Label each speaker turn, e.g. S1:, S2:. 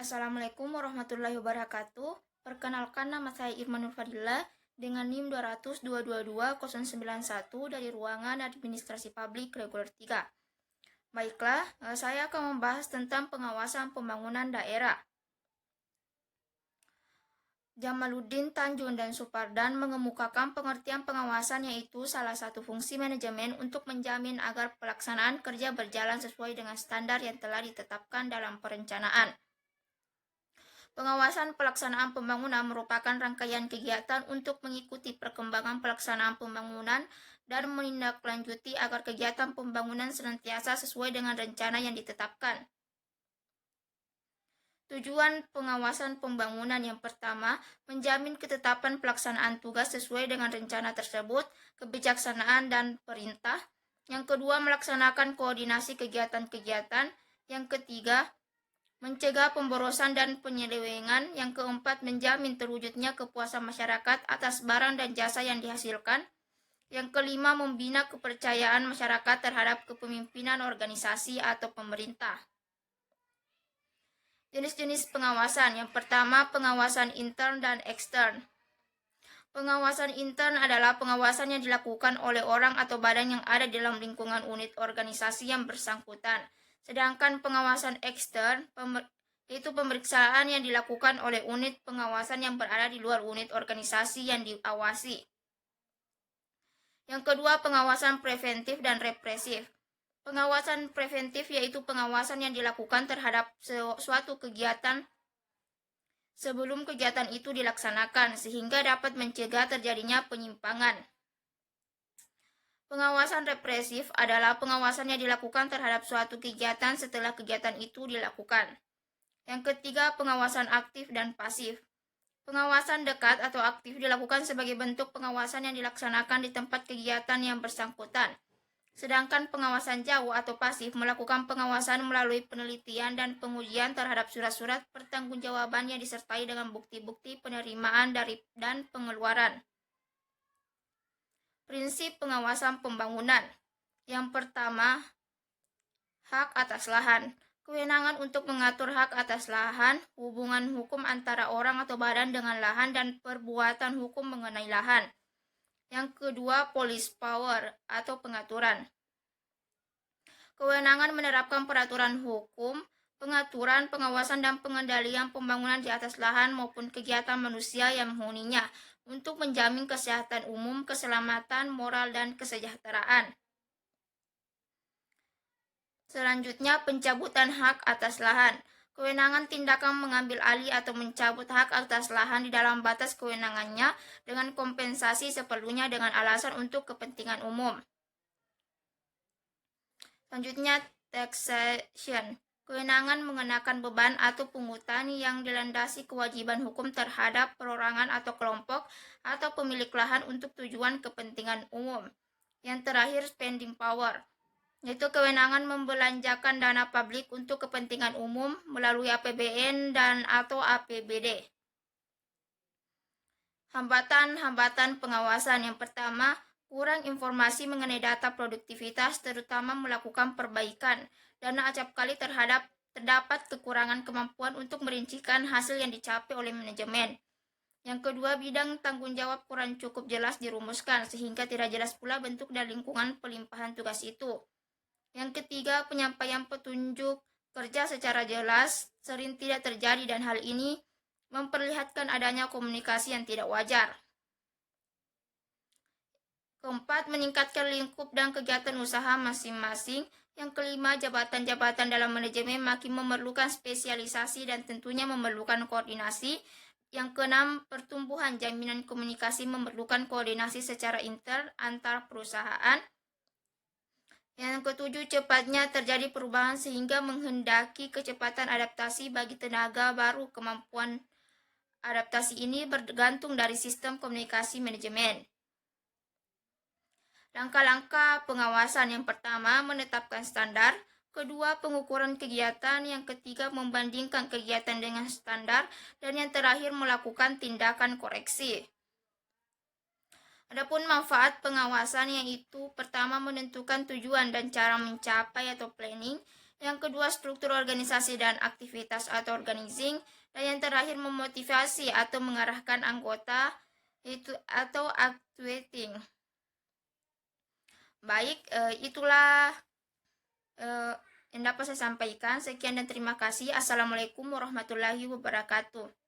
S1: Assalamualaikum warahmatullahi wabarakatuh. Perkenalkan, nama saya Irman Nurfadila dengan NIM 200222091 dari ruangan administrasi publik reguler 3. Baiklah, saya akan membahas tentang pengawasan pembangunan daerah. Jamaluddin Tanjung dan Supardan mengemukakan pengertian pengawasan, yaitu salah satu fungsi manajemen untuk menjamin agar pelaksanaan kerja berjalan sesuai dengan standar yang telah ditetapkan dalam perencanaan. Pengawasan pelaksanaan pembangunan merupakan rangkaian kegiatan untuk mengikuti perkembangan pelaksanaan pembangunan dan menindaklanjuti agar kegiatan pembangunan senantiasa sesuai dengan rencana yang ditetapkan. Tujuan pengawasan pembangunan yang pertama, menjamin ketetapan pelaksanaan tugas sesuai dengan rencana tersebut, kebijaksanaan dan perintah. Yang kedua, melaksanakan koordinasi kegiatan-kegiatan. Yang ketiga, mencegah pemborosan dan penyelewengan. Yang keempat, menjamin terwujudnya kepuasan masyarakat atas barang dan jasa yang dihasilkan. Yang kelima, membina kepercayaan masyarakat terhadap kepemimpinan organisasi atau pemerintah. Jenis-jenis pengawasan. Yang pertama, pengawasan intern dan ekstern. Pengawasan intern adalah pengawasan yang dilakukan oleh orang atau badan yang ada dalam lingkungan unit organisasi yang bersangkutan. Sedangkan pengawasan ekstern yaitu pemeriksaan yang dilakukan oleh unit pengawasan yang berada di luar unit organisasi yang diawasi. Yang kedua, pengawasan preventif dan represif. Pengawasan preventif yaitu pengawasan yang dilakukan terhadap suatu kegiatan sebelum kegiatan itu dilaksanakan, sehingga dapat mencegah terjadinya penyimpangan. Pengawasan represif adalah pengawasan yang dilakukan terhadap suatu kegiatan setelah kegiatan itu dilakukan. Yang ketiga, pengawasan aktif dan pasif. Pengawasan dekat atau aktif dilakukan sebagai bentuk pengawasan yang dilaksanakan di tempat kegiatan yang bersangkutan. Sedangkan pengawasan jauh atau pasif melakukan pengawasan melalui penelitian dan pengujian terhadap surat-surat pertanggungjawaban yang disertai dengan bukti-bukti penerimaan dan pengeluaran. Prinsip pengawasan pembangunan. Yang pertama, hak atas lahan. Kewenangan untuk mengatur hak atas lahan, hubungan hukum antara orang atau badan dengan lahan, dan perbuatan hukum mengenai lahan. Yang kedua, police power atau pengaturan. Kewenangan menerapkan peraturan hukum, pengaturan, pengawasan, dan pengendalian pembangunan di atas lahan maupun kegiatan manusia yang menghuninya untuk menjamin kesehatan umum, keselamatan, moral, dan kesejahteraan. Selanjutnya, pencabutan hak atas lahan. Kewenangan tindakan mengambil alih atau mencabut hak atas lahan di dalam batas kewenangannya dengan kompensasi seperlunya dengan alasan untuk kepentingan umum. Selanjutnya, taxation. Kewenangan mengenakan beban atau pungutan yang dilandasi kewajiban hukum terhadap perorangan atau kelompok atau pemilik lahan untuk tujuan kepentingan umum. Yang terakhir, spending power, yaitu kewenangan membelanjakan dana publik untuk kepentingan umum melalui APBN dan atau APBD. Hambatan-hambatan pengawasan. Yang pertama, kurang informasi mengenai data produktivitas, terutama melakukan perbaikan. Dana acapkali terdapat kekurangan kemampuan untuk merincikan hasil yang dicapai oleh manajemen. Yang kedua, bidang tanggung jawab kurang cukup jelas dirumuskan, sehingga tidak jelas pula bentuk dan lingkungan pelimpahan tugas itu. Yang ketiga, penyampaian petunjuk kerja secara jelas sering tidak terjadi, dan hal ini memperlihatkan adanya komunikasi yang tidak wajar. Keempat, meningkatkan lingkup dan kegiatan usaha masing-masing. Yang kelima, jabatan-jabatan dalam manajemen makin memerlukan spesialisasi dan tentunya memerlukan koordinasi. Yang keenam, pertumbuhan jaminan komunikasi memerlukan koordinasi secara intern antar perusahaan. Yang ketujuh, cepatnya terjadi perubahan sehingga menghendaki kecepatan adaptasi bagi tenaga baru. Kemampuan adaptasi ini bergantung dari sistem komunikasi manajemen. Langkah-langkah pengawasan. Yang pertama, menetapkan standar. Kedua, pengukuran kegiatan. Yang ketiga, membandingkan kegiatan dengan standar. Dan yang terakhir, melakukan tindakan koreksi. Adapun manfaat pengawasan, yaitu pertama, menentukan tujuan dan cara mencapai atau planning. Yang kedua, struktur organisasi dan aktivitas atau organizing. Dan yang terakhir, memotivasi atau mengarahkan anggota itu atau actuating. Baik, itulah yang dapat saya sampaikan. Sekian dan terima kasih. Assalamualaikum warahmatullahi wabarakatuh.